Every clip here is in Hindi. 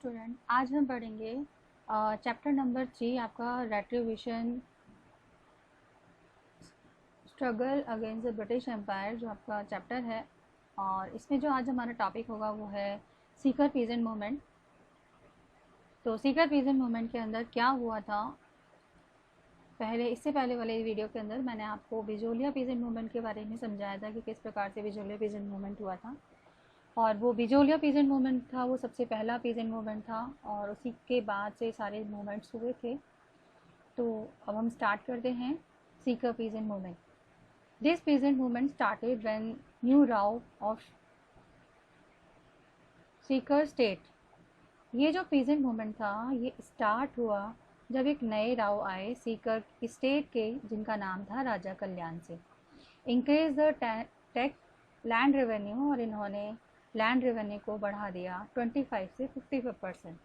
स्टूडेंट, आज हम पढ़ेंगे चैप्टर नंबर 3 आपका retribution struggle against the British empire जो आपका चैप्टर है। और इसमें जो आज हमारा टॉपिक होगा वो है सीकर पीजेंट मूवमेंट। तो सीकर पीजेंट मूवमेंट के अंदर क्या हुआ था, इससे पहले वाले वीडियो के अंदर मैंने आपको बिजोलिया पीजेंट मूवमेंट के बारे में समझाया था कि किस प्रकार से बिजोलिया पीजेंट मूवमेंट हुआ था। और वो बिजोलिया पीजेंट मूवमेंट था, वो सबसे पहला पीजेंट मूवमेंट था और उसी के बाद से सारे मूवमेंट्स हुए थे। तो अब हम स्टार्ट करते हैं Sikar peasant movement. This peasant movement started when new Rao of Sikar state. ये जो पीजेंट मूवमेंट था ये स्टार्ट हुआ जब एक नए राव आए सीकर स्टेट के, जिनका नाम था Raja Kalyan Singh. Increase the take land revenue, और इन्होंने लैंड रेवेन्यू को बढ़ा दिया 25 से 55%।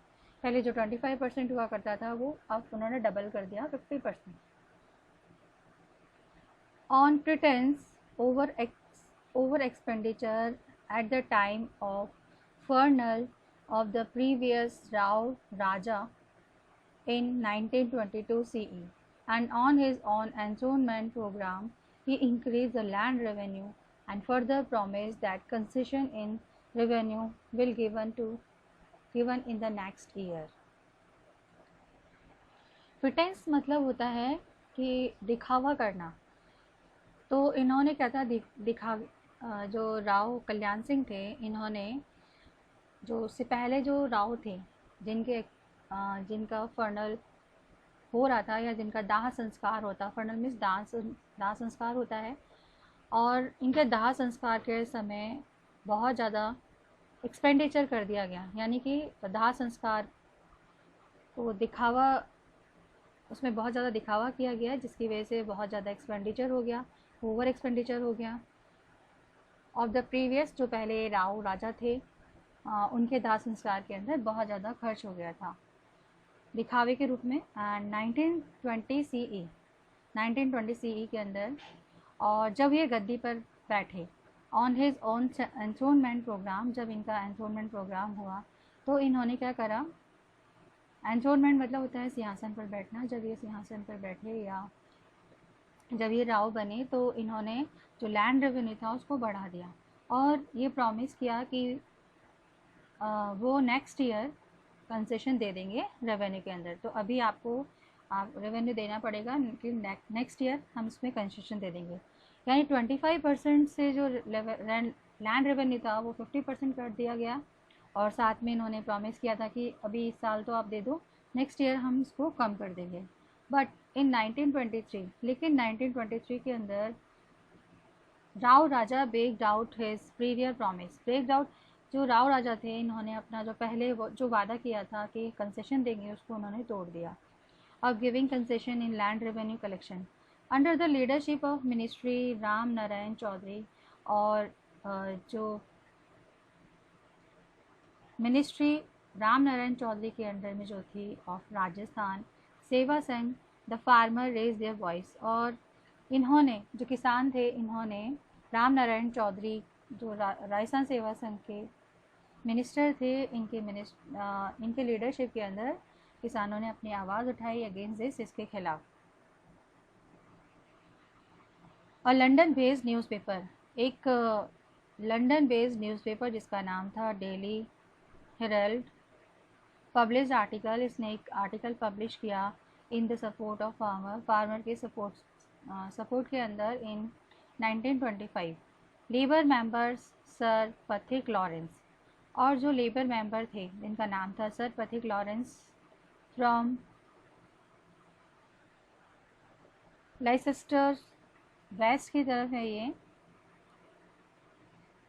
पहले जो 25% हुआ करता था वो अब उन्होंने डबल कर दिया 50%। On pretence over expenditure at the time of funeral of the previous Rao Raja in 1922 CE, and on his own enthronement program he increased the land revenue and further promised that concession in revenue will given in the next year. Pretense मतलब होता है कि दिखावा करना। तो इन्होंने क्या था, जो राव कल्याण सिंह थे, इन्होंने जो उससे पहले जो राव थे जिनका फर्नल हो रहा था या जिनका दाह संस्कार होता, फर्नल मीन्स दाह संस्कार होता है, और इनके दाह संस्कार के समय बहुत ज़्यादा एक्सपेंडिचर कर दिया गया, यानी कि दाह संस्कार को दिखावा, उसमें बहुत ज़्यादा दिखावा किया गया जिसकी वजह से बहुत ज़्यादा एक्सपेंडिचर हो गया, ओवर एक्सपेंडिचर हो गया। ऑफ द प्रीवियस, जो पहले राव राजा थे उनके दाह संस्कार के अंदर बहुत ज़्यादा खर्च हो गया था दिखावे के रूप में। एंड 1920 CE के अंदर, और जब ये गद्दी पर बैठे, ऑन हिज ओन एंथ्रोनमेंट प्रोग्राम, जब इनका एंथ्रोनमेंट प्रोग्राम हुआ तो इन्होंने क्या करा, एंथ्रोनमेंट मतलब होता है सिंहासन पर बैठना। जब ये सिंहासन पर बैठे या जब ये राव बने तो इन्होंने जो लैंड रेवेन्यू था उसको बढ़ा दिया और ये प्रॉमिस किया कि वो नेक्स्ट ईयर कंसेशन दे देंगे रेवेन्यू के अंदर। तो अभी आपको रेवेन्यू देना पड़ेगा कि नेक्स्ट ईयर हम इसमें कंसेशन दे देंगे, यानी 25% से जो लैंड रेवेन्यू था वो 50% कर दिया गया। और साथ में इन्होंने प्रॉमिस किया था कि अभी इस साल तो आप दे दो, नेक्स्ट ईयर हम इसको कम कर देंगे। बट इन 1923, लेकिन 1923 के अंदर Rao Raja break out his previous promise. Break out, जो राव राजा थे इन्होंने अपना जो पहले जो वादा किया था कि कंसेशन देंगे उसको उन्होंने तोड़ दिया। अब giving concession in land revenue collection under the leadership of ministry Ram Narayan Chaudhary, और जो मिनिस्ट्री राम नारायण चौधरी के अंडर में जो थी of Rajasthan Seva Sangh, the farmer raise their voice. और इन्होंने, जो किसान थे, इन्होंने राम नारायण चौधरी जो राजस्थान सेवा संघ के मिनिस्टर थे, इनके लीडरशिप के अंदर किसानों ने अपनी आवाज़ उठाई अगेंस्ट दिस, इसके खिलाफ। और लंदन बेस्ड न्यूज़पेपर, एक लंदन बेस्ड न्यूज़पेपर जिसका नाम था डेली हेरल्ड, पब्लिश आर्टिकल, इसने एक आर्टिकल पब्लिश किया in the support of farmer के सपोर्ट के अंदर in 1925। Labour members sir Pethick Lawrence, और जो लेबर मेंबर थे जिनका नाम था sir Pethick Lawrence from Leicester, west की तरफ है ये,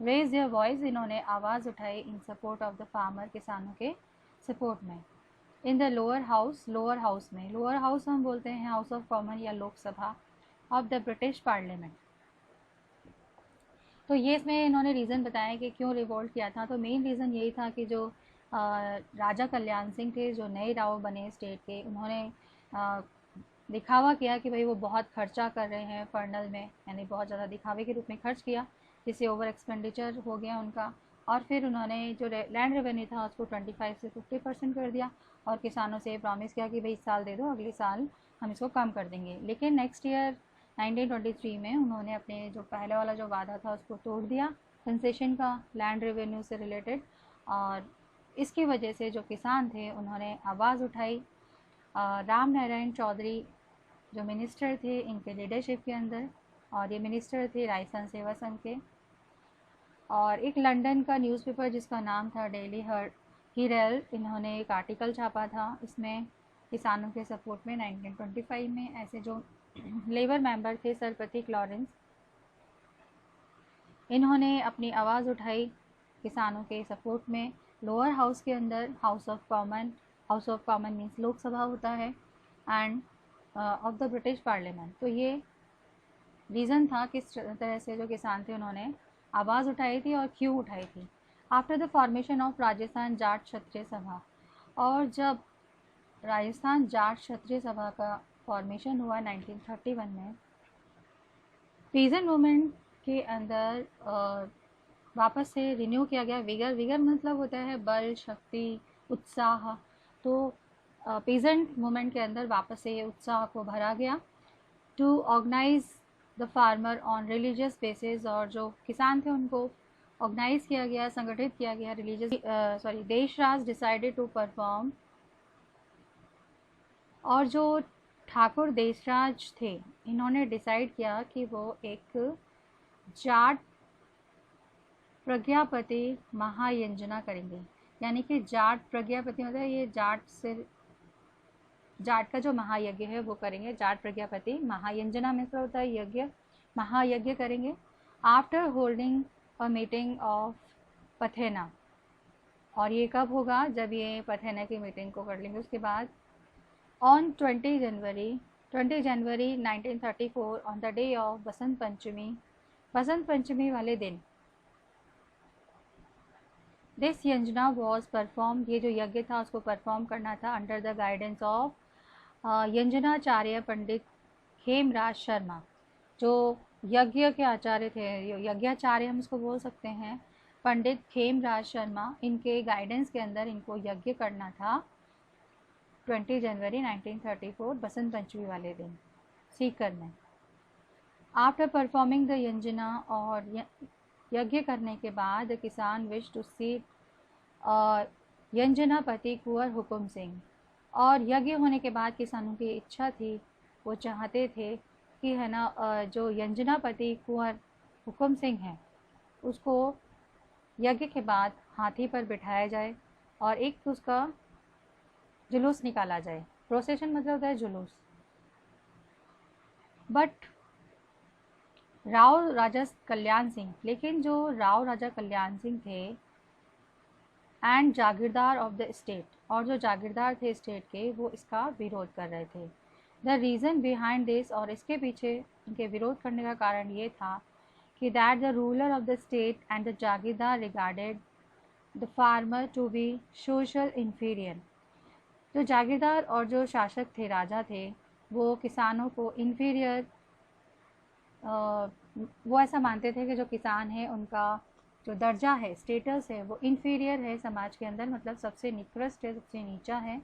रेज देयर वॉइस, इन्होंने आवाज़ उठाई इन सपोर्ट ऑफ द फार्मर, किसानों के सपोर्ट में। इन द लोअर हाउस में, लोअर हाउस हम बोलते हैं हाउस ऑफ कॉमन या Lok Sabha of the British parliament. तो ये इसमें इन्होंने रीज़न बताया कि क्यों रिवोल्ट किया था। तो मेन रीज़न यही था कि जो राजा कल्याण सिंह थे, जो नए राव बने स्टेट के, उन्होंने दिखावा किया कि भाई वो बहुत खर्चा कर रहे हैं फर्नल में, यानी बहुत ज़्यादा दिखावे के रूप में खर्च किया, जिससे ओवर एक्सपेंडिचर हो गया उनका। और फिर उन्होंने जो लैंड रेवेन्यू था उसको 25 से 50% कर दिया और किसानों से प्रॉमिस किया कि भाई इस साल दे दो, अगले साल हम इसको कम कर देंगे। लेकिन नेक्स्ट ईयर 1923 में उन्होंने अपने जो पहले वाला जो वादा था उसको तोड़ दिया कंसेशन का, लैंड रेवेन्यू से रिलेटेड। और इसकी वजह से जो किसान थे उन्होंने आवाज़ उठाई। राम नारायण चौधरी जो मिनिस्टर थे इनके लीडरशिप के अंदर, और ये मिनिस्टर थे राजस्थान सेवा संघ के। और एक लंदन का न्यूज़पेपर जिसका नाम था डेली हिरल, इन्होंने एक आर्टिकल छापा था इसमें किसानों के सपोर्ट में 1925 में। ऐसे जो लेबर मेंबर थे सर प्रतीक लॉरेंस, इन्होंने अपनी आवाज़ उठाई किसानों के सपोर्ट में लोअर हाउस के अंदर, house of common means Lok Sabha होता है, end of the British parliament. तो ये रीज़न था किस तरह से जो किसान थे उन्होंने आवाज़ उठाई थी और क्यों उठाई थी। After the formation of Rajasthan Jat Kshatriya Sabha, और जब राजस्थान जाट क्षत्रिय सभा का फॉर्मेशन हुआ 1931 में, पीजेंट मूवमेंट के अंदर वापस से रिन्यू किया गया विगर मतलब होता है बल, शक्ति, उत्साह। तो पीजेंट मूवमेंट के अंदर वापस से ये उत्साह को भरा गया to organise the farmer on religious basis, और जो किसान थे उनको ऑर्गेनाइज किया गया, संगठित किया गया religious Deshraj decided to perform. और जो ठाकुर देशराज थे इन्होंने डिसाइड किया कि वो एक जाट प्रज्ञापति महायंजना करेंगे। यानी कि जाट प्रज्ञापति मतलब ये जाट का जो महायज्ञ है वो करेंगे। जाट प्रज्ञापति महायंजना में क्या होता है, यज्ञ, महायज्ञ करेंगे। After holding a meeting of पथेना, और ये कब होगा, जब ये पथेना की मीटिंग को कर लेंगे। उसके बाद on 20 January 1934 on the day of Basant Panchami वाले दिन दिस यंजना वॉज परफॉर्म, ये जो यज्ञ था उसको परफॉर्म करना था अंडर द गाइडेंस ऑफ यंजनाचार्य पंडित खेमराज शर्मा। जो यज्ञ के आचार्य थे, यज्ञाचार्य हम इसको बोल सकते हैं, पंडित खेमराज शर्मा, इनके गाइडेंस के अंदर इनको यज्ञ करना था 20 जनवरी 1934 बसंत पंचमी वाले दिन सीकर में। आफ्टर परफॉर्मिंग द यंजना, और यज्ञ करने के बाद किसान विश टू सी यंजनापति कुंवर हुकुम सिंह, और यज्ञ होने के बाद किसानों की इच्छा थी, वो चाहते थे कि है ना जो यंजनापति कुंवर हुकुम सिंह है उसको यज्ञ के बाद हाथी पर बिठाया जाए और एक उसका जुलूस निकाला जाए। प्रोसेशन मतलब होता है जुलूस। बट राव राजा कल्याण सिंह, लेकिन जो राव राजा कल्याण सिंह थे and Jagirdar of the state, और जो जागीरदार थे स्टेट के, वो इसका विरोध कर रहे थे। द रीज़न बिहाइंड दिस, और इसके पीछे इनके विरोध करने का कारण ये था कि that the ruler of the state and the jagirdar regarded the farmer to be social inferior. जो जागीरदार और जो शासक थे, राजा थे, वो किसानों को इन्फीरियर, वो ऐसा मानते थे कि जो किसान है उनका जो दर्जा है, स्टेटस है, वो इन्फीरियर है समाज के अंदर, मतलब सबसे निकृष्ट है, सबसे नीचा है।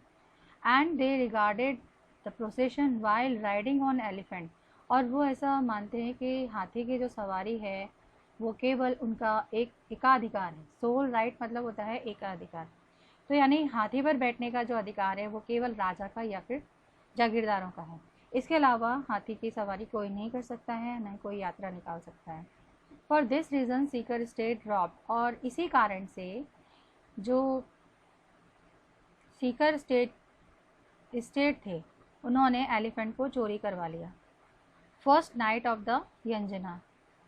And they regarded the procession while riding on elephant, और वो ऐसा मानते हैं कि हाथी की जो सवारी है वो केवल उनका एक एकाधिकार है। सोल राइट मतलब होता है एकाधिकार। तो यानी हाथी पर बैठने का जो अधिकार है वो केवल राजा का या फिर जागीरदारों का है। इसके अलावा हाथी की सवारी कोई नहीं कर सकता है, न कोई यात्रा निकाल सकता है। For this reason Sikar state drop, और इसी कारण से जो सीकर स्टेट थे उन्होंने एलिफेंट को चोरी करवा लिया। फर्स्ट नाइट ऑफ द यंजना,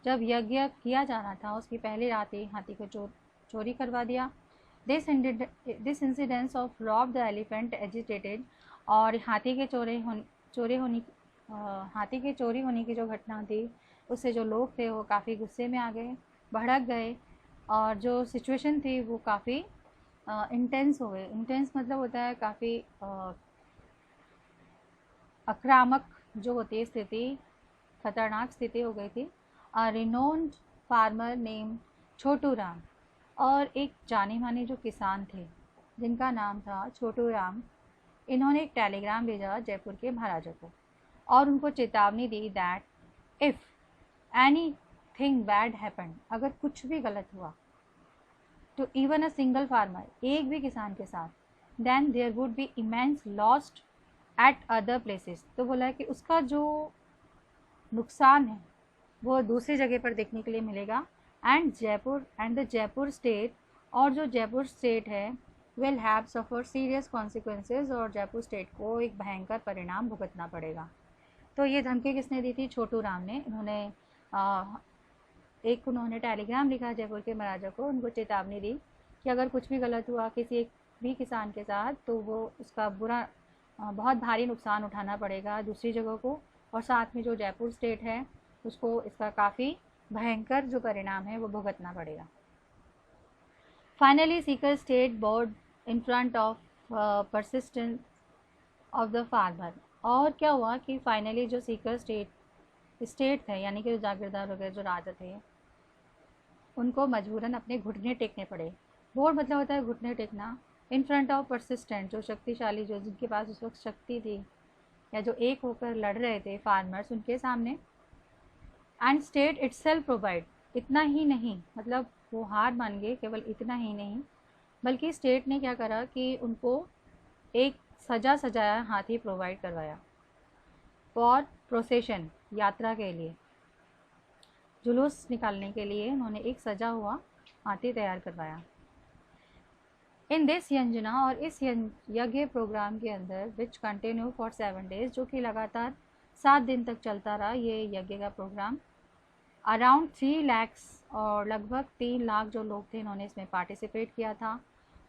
जब यज्ञ किया जाना था उसकी पहली रात ही हाथी को चोरी करवा दिया। This incidence of rob the elephant agitated, और हाथी के चोरी होने की जो घटना थी उससे जो लोग थे वो काफ़ी गुस्से में आ गए, भड़क गए, और जो सिचुएशन थी वो काफ़ी इंटेंस हो गई। इंटेंस मतलब होता है काफ़ी आक्रामक जो होती है स्थिति, खतरनाक स्थिति हो गई थी। अ renowned farmer name Chhotu Ram, और एक जाने माने जो किसान थे जिनका नाम था छोटू राम, इन्होंने एक टेलीग्राम भेजा जयपुर के महाराजा को और उनको चेतावनी दी that if any thing bad happen, अगर कुछ भी गलत हुआ तो इवन अ सिंगल फार्मर, एक भी किसान के साथ, then there would be immense lost at other places. तो बोला है कि उसका जो नुकसान है वो दूसरी जगह पर देखने के लिए मिलेगा। एंड द जयपुर स्टेट, और जो जयपुर स्टेट है will have suffer serious consequences, और जयपुर स्टेट को एक भयंकर परिणाम भुगतना पड़ेगा। तो ये धमकी किसने दी थी? छोटू राम ने। उन्होंने टेलीग्राम लिखा जयपुर के महाराजा को, उनको चेतावनी दी कि अगर कुछ भी गलत हुआ किसी एक भी किसान के साथ तो वो उसका बहुत भारी नुकसान उठाना पड़ेगा दूसरी जगह को, और साथ में जो जयपुर स्टेट है उसको इसका काफ़ी भयंकर जो परिणाम है वो भुगतना पड़ेगा। Finally Sikar state board in front of persistence of the farmer. और क्या हुआ कि फाइनली जो सीकर स्टेट थे, यानी कि जो जागीरदार वगैरह जो राजा थे, उनको मजबूरन अपने घुटने टेकने पड़े। बोर्ड मतलब होता है घुटने टेकना। इन फ्रंट ऑफ परसिस्टेंट, जो शक्तिशाली, जो जिनके पास उस वक्त शक्ति थी या जो एक होकर लड़ रहे थे फार्मर्स, उनके सामने। एंड स्टेट इटसेल्फ प्रोवाइड, इतना ही नहीं, मतलब वो हार मान गए, केवल इतना ही नहीं बल्कि स्टेट ने क्या करा कि उनको एक सजाया हाथी प्रोवाइड करवाया फॉर प्रोसेशन, यात्रा के लिए, जुलूस निकालने के लिए उन्होंने एक सजा हुआ हाथी तैयार करवाया। इन दिस यंजना, और इस यज्ञ प्रोग्राम के अंदर विच कंटिन्यू फॉर 7 days, जो कि लगातार 7 दिन तक चलता रहा ये यज्ञ का प्रोग्राम। अराउंड 3 lakhs, और लगभग 3 लाख जो लोग थे इन्होंने इसमें पार्टिसिपेट किया था,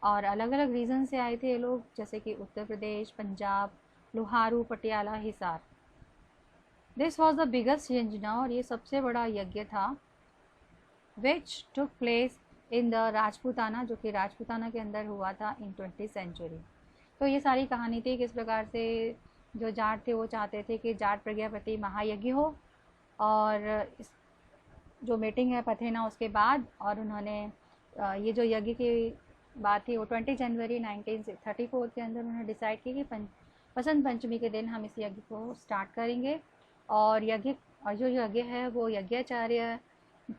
और अलग अलग रीजन से आए थे ये लोग, जैसे कि Uttar Pradesh, Punjab, Loharu, Patiala, Hisar. This was the biggest यंजना, और ये सबसे बड़ा यज्ञ था which took place in the Rajputana, जो कि राजपूताना के अंदर हुआ था इन 20th century। तो ये सारी कहानी थी किस प्रकार से जो जाट थे वो चाहते थे कि जाट प्रज्ञापति महायज्ञ हो, और जो मीटिंग है पथेना उसके बाद, और उन्होंने ये जो यज्ञ की बात थी वो 20 जनवरी 1934 के अंदर उन्होंने डिसाइड की कि बसंत पंचमी के दिन हम इस यज्ञ को स्टार्ट करेंगे। और जो यज्ञ है वो यज्ञाचार्य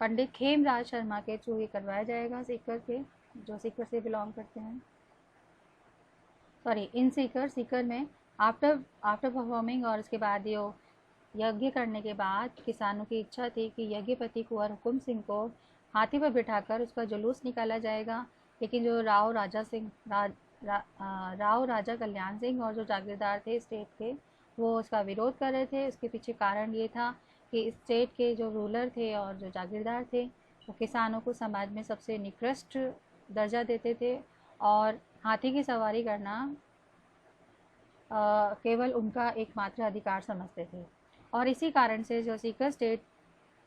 पंडित खेमराज शर्मा के थ्रू ही करवाया जाएगा, सीकर के, जो सीकर से बिलोंग करते हैं, सॉरी इन सीकर में। आफ्टर परफॉर्मिंग, और उसके बाद ये यज्ञ करने के बाद किसानों की इच्छा थी कि यज्ञपति कुंवर हुकुम सिंह को हाथी पर बिठाकर उसका जुलूस निकाला जाएगा, लेकिन जो राव राजा कल्याण सिंह और जो जागीरदार थे स्टेट के, वो उसका विरोध कर रहे थे। उसके पीछे कारण ये था कि स्टेट के जो रूलर थे और जो जागीरदार थे वो किसानों को समाज में सबसे निकृष्ट दर्जा देते थे, और हाथी की सवारी करना केवल उनका एकमात्र अधिकार समझते थे। और इसी कारण से जो सीकर स्टेट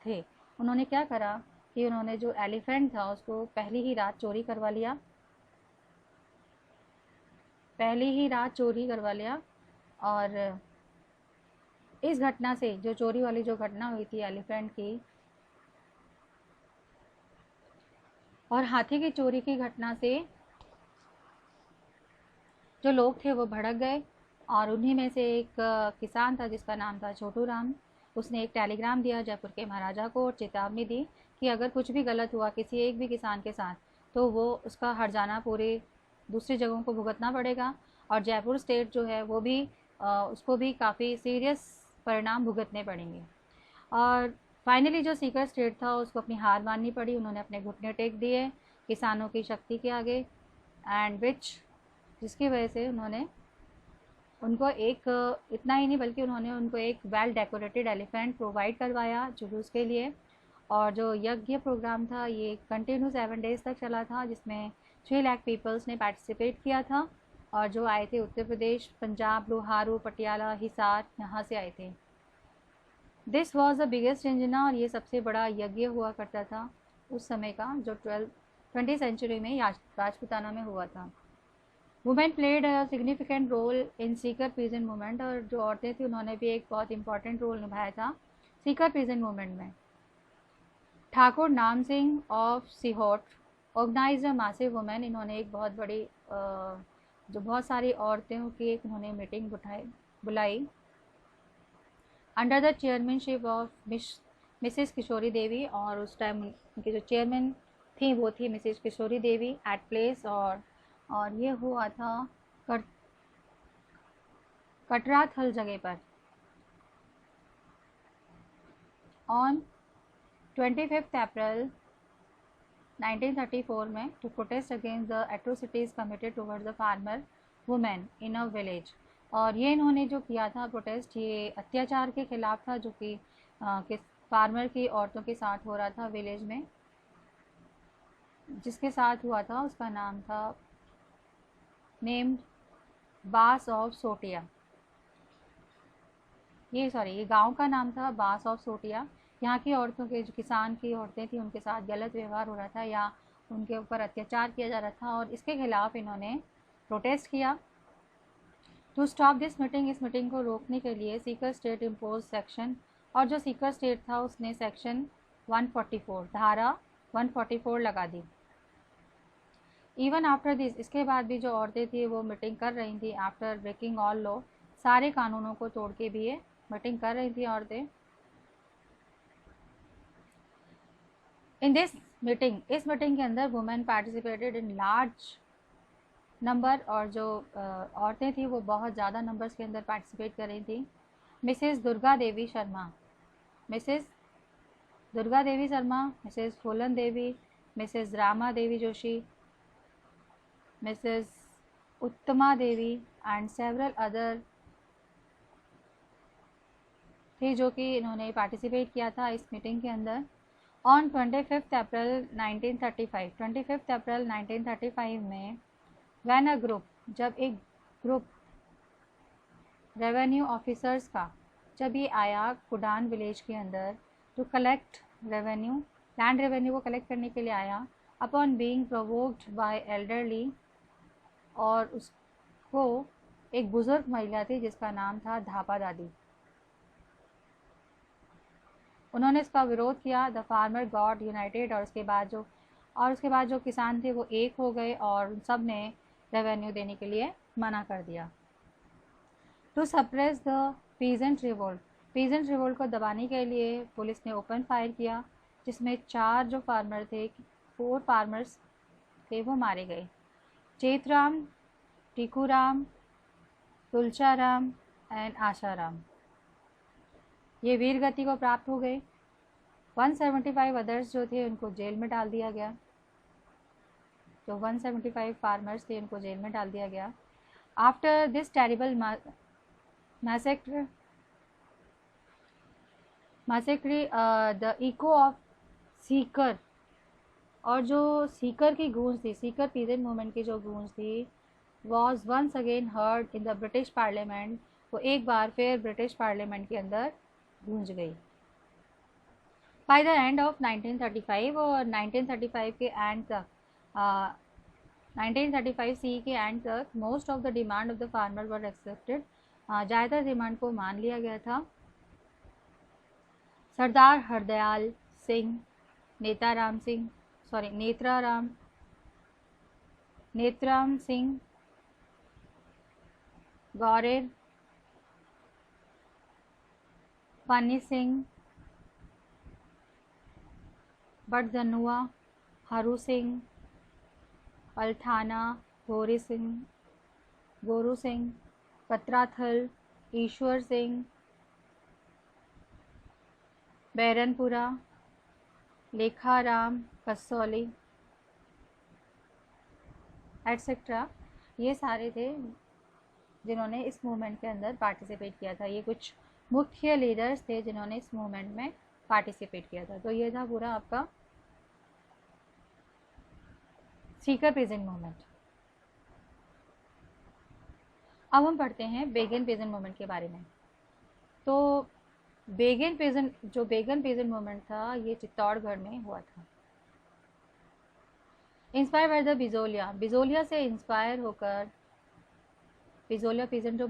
थे उन्होंने क्या करा कि उन्होंने जो एलिफेंट था उसको पहली ही रात चोरी करवा लिया। और इस घटना से, जो चोरी वाली जो घटना हुई थी एलिफेंट की और हाथी की चोरी की घटना से, जो लोग थे वो भड़क गए, और उन्हीं में से एक किसान था जिसका नाम था छोटू राम। उसने एक टेलीग्राम दिया जयपुर के महाराजा को और चेतावनी दी कि अगर कुछ भी गलत हुआ किसी एक भी किसान के साथ तो वो उसका हर्जाना पूरे दूसरी जगहों को भुगतना पड़ेगा, और जयपुर स्टेट जो है वो भी उसको भी काफ़ी सीरियस परिणाम भुगतने पड़ेंगे। और फाइनली जो सीकर स्टेट था उसको अपनी हार माननी पड़ी, उन्होंने अपने घुटने टेक दिए किसानों की शक्ति के आगे, एंड जिसकी वजह से उन्होंने उनको इतना ही नहीं बल्कि उन्होंने उनको एक वेल डेकोरेटेड एलिफेंट प्रोवाइड करवाया जुलूस के लिए। और जो यज्ञ प्रोग्राम था ये कंटिन्यू 7 days तक चला था, जिसमें 3 लाख पीपल्स ने पार्टिसिपेट किया था, और जो आए थे उत्तर प्रदेश, पंजाब, लोहारू, पटियाला, हिसार, यहाँ से आए थे। दिस वॉज द बिगेस्ट यंजना, और ये सबसे बड़ा यज्ञ हुआ करता था उस समय का, जो 20th century में राजपूताना में हुआ था। Women played a significant role in Sikar peasant movement, और जो औरतें थी उन्होंने भी एक बहुत इंपॉर्टेंट रोल निभाया था सीकर पीजेंट मूवमेंट में। Thakur Nam Singh of Sihot organize a massive women, इन्होंने एक बहुत बड़ी जो बहुत सारी औरतें की एक उन्होंने मीटिंग बुलाई under the chairmanship of Mrs Kishori Devi, और उस टाइम उनकी जो चेयरमैन थी वो थी Mrs Kishori Devi at place, और ये हुआ था कटराथल जगह पर ऑन 25 अप्रैल 1934 में to protest against the atrocities committed towards the farmer women in a village. और ये इन्होंने जो किया था प्रोटेस्ट, ये अत्याचार के खिलाफ था जो कि फार्मर की औरतों के साथ हो रहा था विलेज में। जिसके साथ हुआ था उसका नाम था नेम्ड बास ऑफ सोटिया। ये गांव का नाम था बास ऑफ सोटिया। यहाँ की औरतों के जो किसान की औरतें थी उनके साथ गलत व्यवहार हो रहा था या उनके ऊपर अत्याचार किया जा रहा था, और इसके खिलाफ इन्होंने प्रोटेस्ट किया। टू स्टॉप दिस मीटिंग, इस मीटिंग को रोकने के लिए सीकर स्टेट इम्पोज सेक्शन, और जो सीकर स्टेट था उसने सेक्शन 144 धारा 144 लगा दी। इवन आफ्टर दिस, इसके बाद भी जो औरतें थी वो मीटिंग कर रही थी आफ्टर ब्रेकिंग ऑल लॉ, सारे कानूनों को तोड़ के भी ये मीटिंग कर रही थी औरतें। इन दिस मीटिंग, इस मीटिंग के अंदर women participated in large number, और जो औरतें थी वो बहुत ज़्यादा नंबर्स के अंदर पार्टिसिपेट कर रही थी। Mrs Durga Devi Sharma, Mrs Durga Devi Sharma, Mrs फूलन देवी, मिसेस रामा देवी जोशी, मिसेस उत्तमा देवी एंड सेवरल अदर थी जो कि इन्होंने पार्टिसिपेट किया था इस मीटिंग के अंदर। ऑन 25 अप्रैल 1935, 25 अप्रैल 1935 में व्हेन अ ग्रुप, जब एक ग्रुप रेवेन्यू ऑफिसर्स का जब ये आया कुडान विलेज के अंदर to collect revenue, land revenue को कलेक्ट करने के लिए आया, upon being provoked by elderly, और उसको एक बुजुर्ग महिला थी जिसका नाम था धापा दादी, उन्होंने इसका विरोध किया। द फार्मर गॉट यूनाइटेड, और उसके बाद जो किसान थे वो एक हो गए और सब ने रेवेन्यू देने के लिए मना कर दिया। To suppress the peasant revolt, peasant revolt को दबाने के लिए पुलिस ने ओपन फायर किया, जिसमें 4 जो फार्मर थे, 4 फार्मर्स थे वो मारे गए। चेतराम, टीकूराम, तुलचाराम एंड आशाराम ये वीर गति को प्राप्त हो गए। 175 अदर्स जो थे उनको जेल में डाल दिया गया, जो 175 फार्मर्स थे उनको जेल में डाल दिया गया। After this terrible massacre the echo of Sikar, और जो सीकर की गूंज थी, सीकर पीजेंट मूवमेंट की जो गूंज थी, was once again heard in the British parliament, वो एक बार फिर ब्रिटिश पार्लियामेंट के अंदर गूंज गई। बाय द एंड ऑफ 1935, और 1935 के एंड तक 1935 सी के एंड तक most of the demand of the farmer were accepted, ज़्यादातर डिमांड को मान लिया गया था। सरदार हरदयाल सिंह, नेत्राम सिंह, गौरेर, पानी सिंह, बटधनुआ, हरू सिंह, पलथाना, गोरू सिंह, कतराथल, ईश्वर सिंह, बैरनपुरा, लेखाराम, कसौली एटसेट्रा, ये सारे थे जिन्होंने इस मूवमेंट के अंदर पार्टिसिपेट किया था। ये कुछ मुख्य लीडर्स थे जिन्होंने इस मूवमेंट में पार्टिसिपेट किया था। तो ये था पूरा आपका सीकर पीजेंट मूवमेंट। अब हम पढ़ते हैं बेगन पीजेंट मूवमेंट के बारे में। तो बेगन पीजेंट मूवमेंट था, ये चित्तौड़गढ़ में हुआ था। इंस्पायर बाय द बिजोलिया से इंस्पायर होकर, बिजोलिया पीजेंट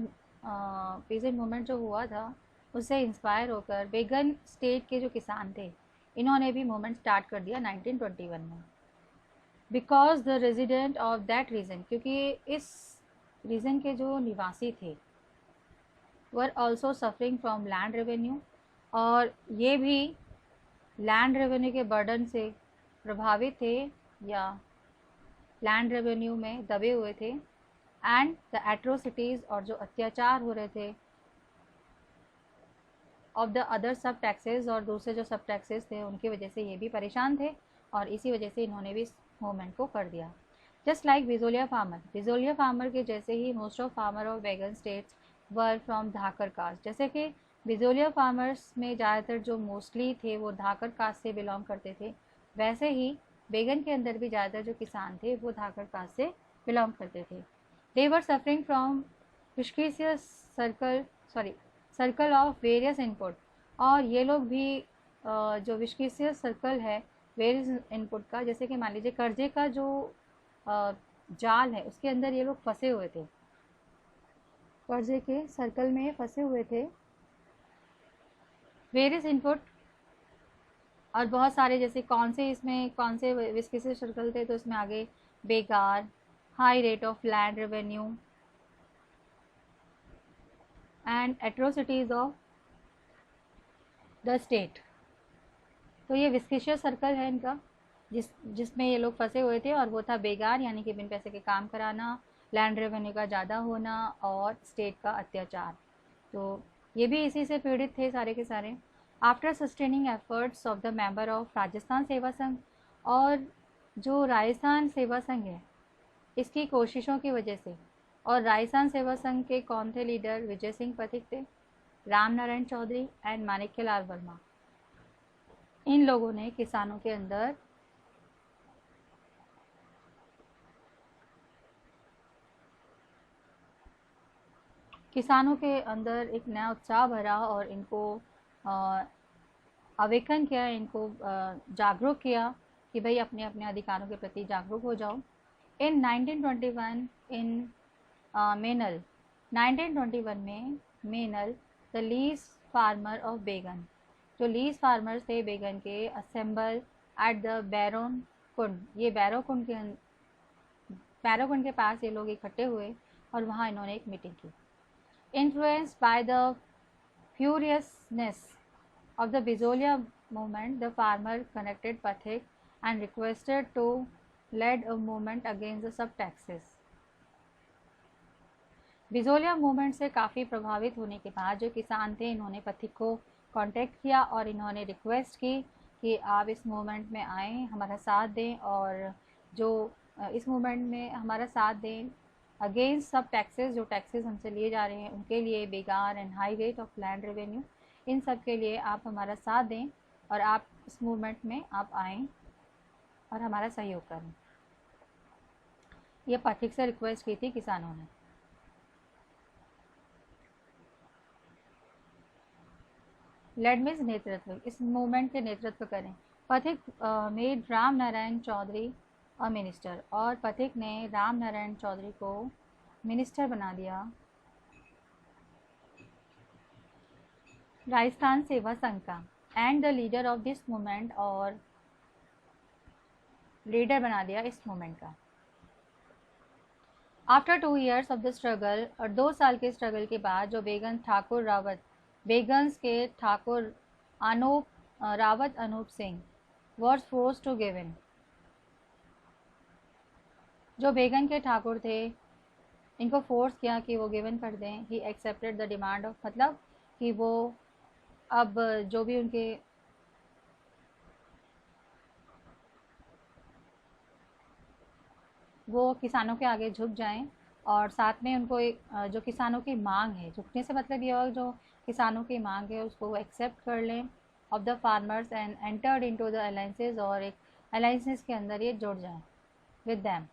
मूवमेंट जो हुआ था उससे इंस्पायर होकर बेगन स्टेट के जो किसान थे इन्होंने भी मूवमेंट स्टार्ट कर दिया 1921 में। Because the resident of that region, क्योंकि इस रीजन के जो निवासी थे were also suffering from land revenue, और ये भी लैंड रेवेन्यू के बर्डन से प्रभावित थे या लैंड रेवेन्यू में दबे हुए थे। एंड द एट्रोसिटीज़, और जो अत्याचार हो रहे थे ऑफ द अदर सब टैक्सेस, और दूसरे जो सब टैक्सेस थे उनकी वजह से ये भी परेशान थे, और इसी वजह से इन्होंने भी इस मूवमेंट को कर दिया। जस्ट लाइक बिजोलिया फार्मर के जैसे ही मोस्ट ऑफ फार्मर ऑफ वेगन states were from Dhakar caste, जैसे कि बिजोलिया फार्मर्स में ज़्यादातर जो मोस्टली थे वो धाकर कास्ट से बिलोंग करते थे, वैसे ही बेगन के अंदर भी ज़्यादातर जो किसान थे वो धाकर कास्ट से बिलोंग करते थे। दे वर सफरिंग फ्रॉम विस्किशियस सर्कल ऑफ वेरियस इनपुट, और ये लोग भी जो विस्किशियस सर्कल है वेरियस इनपुट का, जैसे कि मान लीजिए कर्जे का जो जाल है उसके अंदर ये लोग फंसे हुए थे, कर्जे के सर्कल में फंसे हुए थे, वेरियस इनपुट। और बहुत सारे, जैसे कौन से विस्किशियस सर्कल थे, तो इसमें आगे बेकार, high rate of land revenue and atrocities of the state. तो ये विस्किशियस सर्कल है इनका, जिसमें ये लोग फंसे हुए थे, और वो था बेगार यानी कि बिन पैसे के काम कराना, लैंड रेवेन्यू का ज़्यादा होना और स्टेट का अत्याचार। तो ये भी इसी से पीड़ित थे सारे के सारे। After sustaining efforts of the member of Rajasthan Seva संघ, और जो राजस्थान सेवा संघ है इसकी कोशिशों की वजह से, और राजस्थान सेवा संघ के कौन थे लीडर, विजय सिंह पथिक थे, राम नारायण चौधरी एंड माणिक्यलाल वर्मा। इन लोगों ने किसानों के अंदर एक नया उत्साह भरा और इनको अवेकन किया, इनको जागरूक किया कि भाई अपने अपने अधिकारों के प्रति जागरूक हो जाओ। इन 1921 इन मेनल 1921 में मेनल द लीज फार्मर ऑफ बेगन, जो लीज फार्मर्स थे बेगन के, असेंबल एट द बैरोन कुंड, ये बैरोकुंड के पास ये लोग इकट्ठे हुए और वहाँ इन्होंने एक मीटिंग की। Influenced by the furiousness of the Bijolia movement, the farmer connected Pathik and requested to lead a movement against the sub taxes. Bijolia movement से काफ़ी प्रभावित होने के बाद जो किसान थे, इन्होंने पथिक को कांटेक्ट किया और इन्होंने रिक्वेस्ट की कि आप इस मूवमेंट में आएँ, हमारा साथ दें, और जो इस मूवमेंट में हमारा साथ दें अगेंस्ट सब टैक्सेस, जो टैक्सेस हमसे लिए जा रहे हैं उनके लिए, begar and high rate of land revenue, इन सब के लिए आप हमारा साथ दें और आप इस मूवमेंट में आप आएँ और हमारा सहयोग करें। ये पथिक से रिक्वेस्ट की थी किसानों ने। लेड मीन्स नेतृत्व, इस मूवमेंट के नेतृत्व करें। Pathik made Ram Narayan Chaudhary a minister, और पथिक ने राम नारायण चौधरी को मिनिस्टर बना दिया राजस्थान सेवा संघ का, and the leader of this movement, और लीडर बना दिया इस मूवमेंट का। After 2 years of the struggle, और 2 साल के स्ट्रगल के बाद जो बेगन्स के Thakur Rawat Anup Singh was force to give in, जो बेगन के ठाकुर थे इनको फोर्स किया कि वो गिवन कर दें। He accepted the demand of, मतलब कि वो अब जो भी उनके वो किसानों के आगे झुक जाएं, और साथ में उनको जो किसानों की मांग है, झुकने से मतलब ये होगा जो किसानों की मांग है उसको वो एक्सेप्ट कर लें of the farmers and entered into the alliances, और एक अलायंसेस के अंदर ये जुड़ जाएं विद दैम,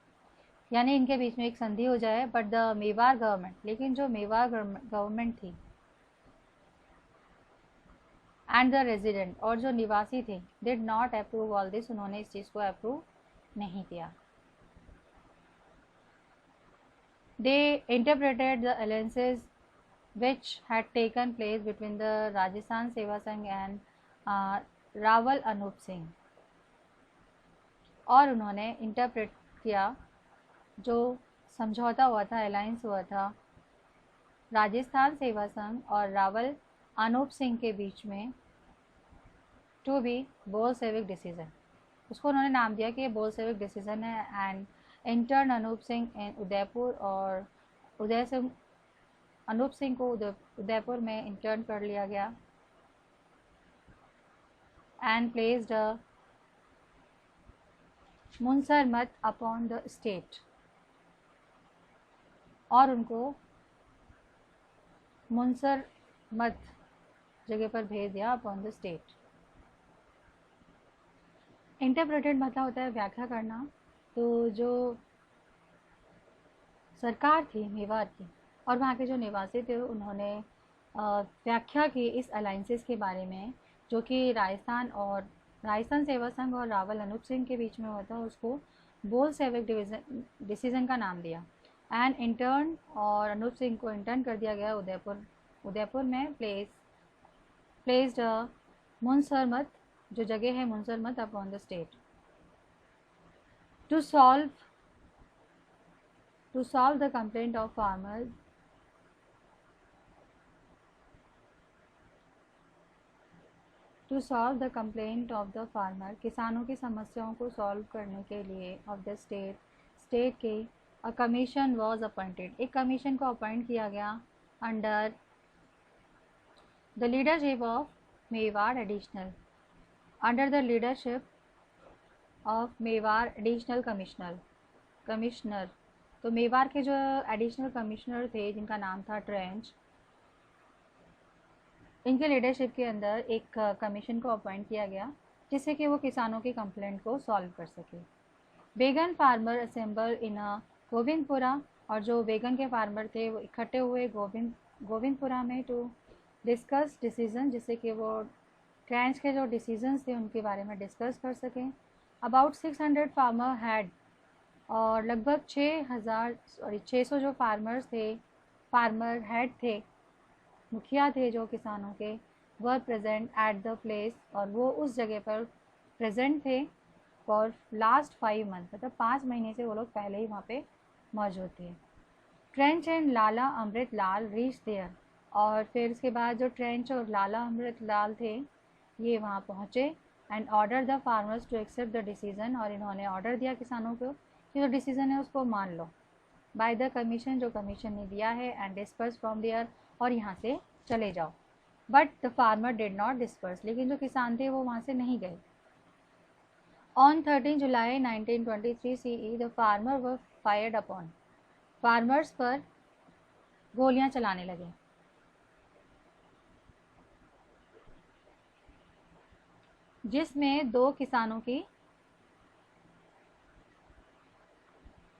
यानी इनके बीच में एक संधि हो जाए। बट द मेवाड़ गवर्नमेंट, लेकिन जो मेवाड़ गवर्नमेंट थी एंड द रेजिडेंट, और जो निवासी थे, did not approve all this, उन्होंने इस चीज़ को अप्रूव नहीं किया। They interpreted the alliances which had taken place between the Rajasthan Seva Sangh and Rawal Anup Singh और उन्होंने इंटरप्रेट किया जो समझौता हुआ था, अलायंस हुआ था राजस्थान सेवा संघ और रावल अनूप सिंह के बीच में, टू बी बोल्शेविक डिसीजन। उसको उन्होंने नाम दिया कि ये बोल्शेविक डिसीजन है। एंड इंटर्न अनूप सिंह इन उदयपुर, और उदय सिंह अनूप सिंह को उदयपुर में इंटर्न कर लिया गया एंड प्लेस्ड मुनसर मत अपॉन द स्टेट, और उनको मुनसर मत जगह पर भेज दिया अपॉन द स्टेट। इंटरप्रेटेड मतलब होता है व्याख्या करना। तो जो सरकार थी मेवाड़ की और वहाँ के जो निवासी थे उन्होंने व्याख्या की इस अलाइंसेस के बारे में, जो कि राजस्थान सेवा संघ और रावल अनूप सिंह के बीच में हुआ था, उसको बोल्शेविक डिसीजन का नाम दिया। एंड इंटर्न और अनूप सिंह को इंटर्न कर दिया गया उदयपुर में प्लेस्ड मुनसरमत, जो जगह है मुनसरमत upon the state, to solve the complaint of farmers farmer, किसानों की समस्याओं को सॉल्व करने के लिए ऑफ द स्टेट के अ कमीशन वॉज अपॉइंटेड, एक कमीशन को अपॉइंट किया गया under the leadership of Mewar additional additional commissioner. तो मेवाड़ के जो एडिशनल कमिश्नर थे जिनका नाम था ट्रेंच, इनके लीडरशिप के अंदर एक कमीशन को अपॉइंट किया गया जिससे कि वो किसानों की कंप्लेंट को सॉल्व कर सके। बेगन फार्मर असेंबल इन गोविंदपुरा, और जो बेगन के फार्मर थे वो इकट्ठे हुए गोविंदपुरा में टू डिस्कस डिसीजन, जिससे कि वो ट्रेंच के जो डिसीजंस थे उनके बारे में डिस्कस कर सकें। अबाउट 600 फार्मर हैड, और लगभग 600 जो फार्मर हेड थे, मुखिया थे जो किसानों के, वह प्रेजेंट एट द प्लेस, और वो उस जगह पर प्रेजेंट थे फॉर लास्ट 5 मंथ, मतलब 5 महीने से वो लोग पहले ही वहाँ पे मौजूद थे। Trench and Lala Amrit Lal reach there, और फिर उसके बाद जो ट्रेंच और लाला अमृत लाल थे ये वहाँ पहुँचे and order the farmers to accept the decision, और इन्होंने ऑर्डर दिया किसानों को कि जो डिसीजन है उसको मान लो बाय द कमीशन, जो कमीशन ने दिया है, एंड डिस्पर्स फ्रॉम देयर, और यहाँ से चले जाओ। But the farmer did not disperse, लेकिन जो किसान थे वो वहाँ से नहीं गए। On 13 July 1923 CE the farmer were fired upon, farmers पर गोलियां चलाने लगे। जिसमें 2 किसानों की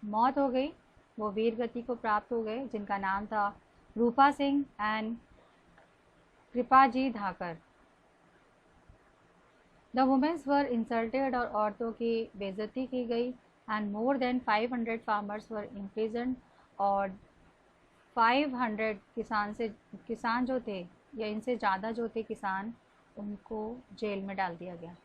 मौत हो गई, वो वीर गति को प्राप्त हो गए, जिनका नाम था Rupa Singh and Kripaji Dhakar. The womens were insulted, और औरतों की बेइज्जती की गई। And more than 500 farmers were imprison, और 500 किसान जो थे या इनसे ज़्यादा जो थे किसान, उनको जेल में डाल दिया गया।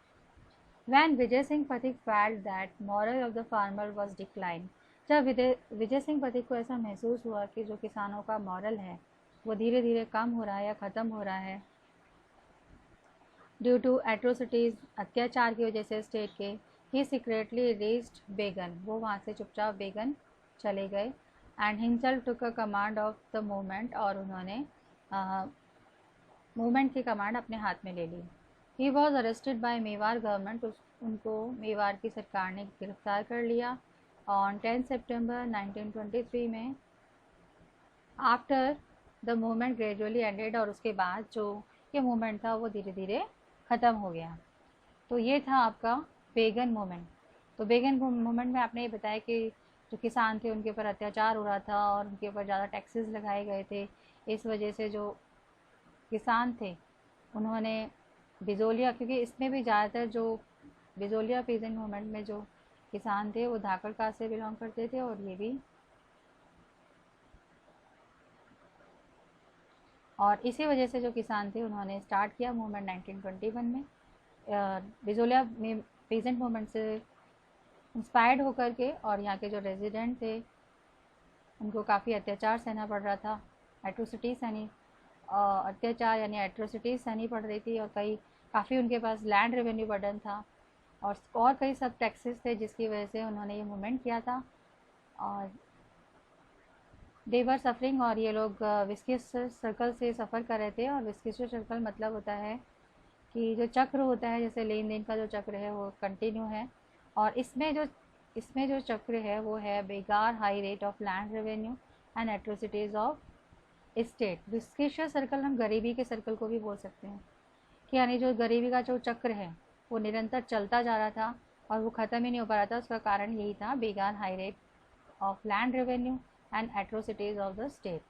When Vijay Singh Pathik felt that moral of the farmer was declined, जब विजय सिंह पथिक को ऐसा महसूस हुआ कि जो किसानों का मॉरल है वो धीरे धीरे कम हो रहा है या ख़त्म हो रहा है ड्यू टू एट्रोसिटीज़, अत्याचार की वजह से स्टेट के, ही सीक्रेटली रीच्ड बेगन, वो वहाँ से चुपचाप बेगन चले गए। And himself took a command of the movement, और उन्होंने मूवमेंट की कमांड अपने हाथ में ले ली। He was arrested by Mewar government, उनको मेवाड़ की सरकार ने गिरफ्तार कर लिया ऑन 10 सितंबर 1923 में। After the movement gradually ended, और उसके बाद जो ये मूवमेंट था वो धीरे धीरे ख़त्म हो गया। तो ये था आपका बेगन मूवमेंट। तो बेगन मूवमेंट में आपने ये बताया कि जो किसान थे उनके ऊपर अत्याचार हो रहा था और उनके ऊपर ज़्यादा टैक्सेस लगाए गए थे, इस वजह से जो किसान थे उन्होंने बिजोलिया, क्योंकि इसमें भी ज़्यादातर जो बिजोलिया पीजेंट मूवमेंट में जो किसान थे वो धाकड़ कास्ट से बिलोंग करते थे, और ये भी, और इसी वजह से जो किसान थे उन्होंने स्टार्ट किया मूवमेंट 1921 में। बिजोलिया में पीजेंट मूवमेंट से इंस्पायर्ड होकर के, और यहाँ के जो रेजिडेंट थे उनको काफ़ी अत्याचार सहना पड़ रहा था, एट्रोसिटी सहनी, अत्याचार यानी एट्रोसिटीज सहनी पड़ रही थी, और काफ़ी उनके पास लैंड रेवेन्यू बर्डन था, और कई सब टैक्सेस थे, जिसकी वजह से उन्होंने ये मूवमेंट किया था। और देवर सफरिंग, और ये लोग विस्किस सर्कल से सफ़र कर रहे थे। और विस्किस सर्कल मतलब होता है कि जो चक्र होता है, जैसे लेन देन का जो चक्र है वो कंटिन्यू है, और इसमें जो चक्र है वो है बेकार high rate of land revenue and atrocities of state. विस्किशियस सर्कल हम गरीबी के सर्कल को भी बोल सकते हैं, कि यानी जो गरीबी का जो चक्र है वो निरंतर चलता जा रहा था और वो ख़त्म ही नहीं हो पा रहा था। उसका कारण यही था, बेगान high rate of land revenue and atrocities of the state.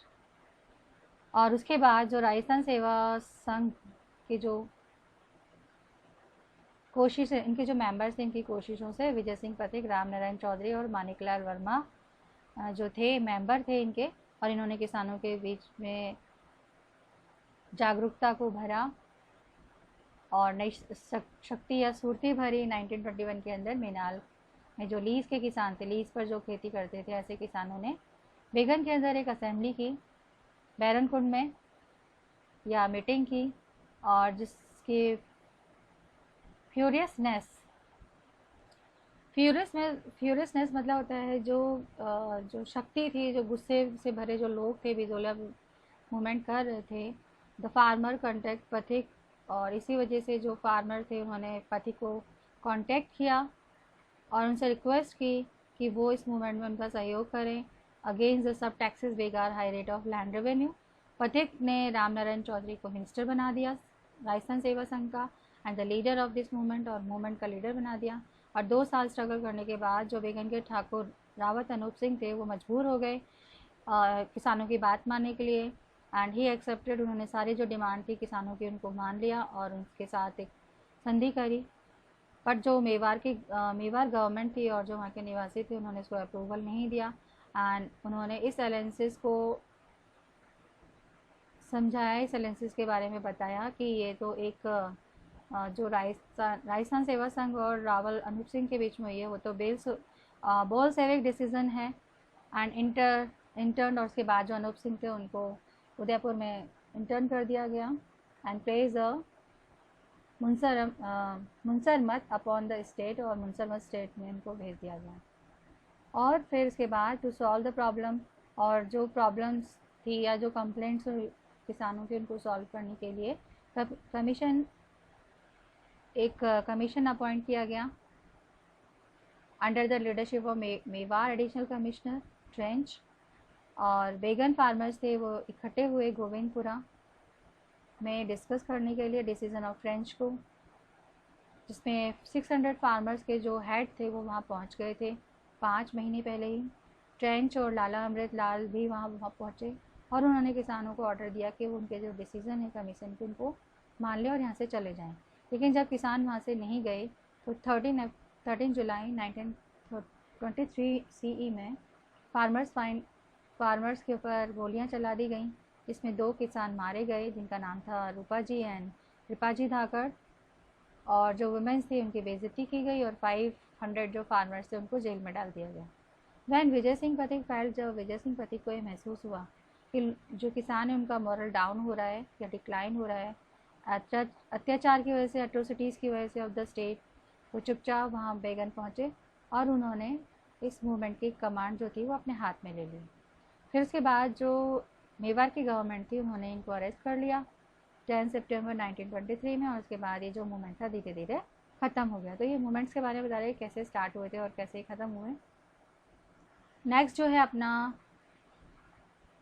और उसके बाद जो राजस्थान सेवा संघ की जो कोशिश है, इनके जो मेंबर्स थे, इनकी कोशिशों से विजय सिंह पथिक, राम नारायण चौधरी और मानिकलाल वर्मा जो थे मेंबर थे इनके, और इन्होंने किसानों के बीच में जागरूकता को भरा और नई शक्ति या स्फूर्ति भरी। 1921 के अंदर मीनाल में जो लीज के किसान थे, लीज पर जो खेती करते थे, ऐसे किसानों ने बेगन के अंदर एक असेंबली की, बैरनकुंड में, या मीटिंग की, और जिसकी फ्यूरियसनेस मतलब होता है जो शक्ति थी, जो गुस्से से भरे जो लोग थे, बिजोला मूवमेंट कर रहे थे। द फार्मर कॉन्टेक्ट पथिक, और इसी वजह से जो फार्मर थे उन्होंने पथिक को कांटेक्ट किया और उनसे रिक्वेस्ट की कि वो इस मूवमेंट में उनका सहयोग करें अगेंस्ट द सब taxes begar high rate of land revenue. Pathik ने राम नारायण चौधरी को मिनिस्टर बना दिया राजस्थान सेवा संघ का, and the leader of this movement, और मूवमेंट का लीडर बना दिया। और 2 साल स्ट्रगल करने के बाद जो बेगन के ठाकुर रावत अनूप सिंह थे वो मजबूर हो गए किसानों की बात मानने के लिए, एंड ही एक्सेप्टेड। उन्होंने सारी जो डिमांड थी किसानों की उनको मान लिया और उनके साथ एक संधि करी। बट जो मेवाड़ गवर्नमेंट थी और जो वहाँ के निवासी थे उन्होंने इसको अप्रूवल नहीं दिया, एंड उन्होंने इस अलायंसेस को समझाया, इस अलायंसेस के बारे में बताया कि ये तो एक जो राजस्थान सेवा संघ और रावल अनूप सिंह के बीच में हुई है वो तो बोल्शेविक डिसीजन है, एंड इंटर्न। और उसके बाद जो अनूप सिंह थे उनको उदयपुर में इंटर्न कर दिया गया, एंड प्लेस मुंसरमत अपॉन द स्टेट, और मुंसरमत स्टेट में उनको भेज दिया गया। और फिर इसके बाद टू सॉल्व द प्रॉब्लम, और जो प्रॉब्लम्स थी या जो कंप्लेंट्स किसानों की उनको सॉल्व करने के लिए एक कमीशन अपॉइंट किया गया under the leadership of Mewar additional commissioner trench. और बेगन फार्मर्स थे वो इकट्ठे हुए गोविंदपुरा में डिस्कस करने के लिए डिसीजन ऑफ फ्रेंच को, जिसमें 600 फार्मर्स के जो हेड थे वो वहाँ पहुँच गए थे 5 महीने पहले ही। ट्रेंच और लाला अमृत लाल भी वहाँ पहुँचे और उन्होंने किसानों को ऑर्डर दिया कि वो उनके जो डिसीज़न है कमीशन के उनको मान ले और यहाँ से चले जाएं। लेकिन जब किसान वहाँ से नहीं गए तो 13 जुलाई 1923 CE में फार्मर्स के ऊपर गोलियां चला दी गईं, जिसमें 2 किसान मारे गए जिनका नाम था रूपाजी एंड कृपाजी धाकड़, और जो वुमेन्स थी उनकी बेइज्जती की गई और 500 जो फार्मर्स थे उनको जेल में डाल दिया गया। वैन विजय सिंह पथिक फाइल, जब विजय सिंह पथिक को ये महसूस हुआ कि जो किसान है उनका मॉरल डाउन हो रहा है या डिक्लाइन हो रहा है अत्याचार की वजह से, एट्रोसिटीज़ की वजह से ऑफ द स्टेट, वो चुपचाप वहाँ बेगन पहुँचे और उन्होंने इस मूवमेंट की कमांड जो थी वो अपने हाथ में ले ली। फिर उसके बाद जो मेवाड़ की गवर्नमेंट थी उन्होंने इनको अरेस्ट कर लिया 10 सितंबर 1923 में, और उसके बाद ये जो मूवमेंट था धीरे धीरे ख़त्म हो गया। तो ये मूवमेंट्स के बारे में बता रहे हैं कैसे स्टार्ट हुए थे और कैसे ख़त्म हुए। नेक्स्ट जो है अपना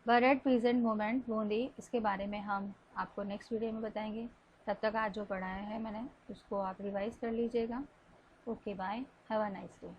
बरड पीजेंट मूवमेंट बूंदी, इसके बारे में हम आपको नेक्स्ट वीडियो में बताएंगे। तब तक आज जो पढ़ाया है मैंने उसको आप रिवाइज कर लीजिएगा। Okay bye, have a nice day.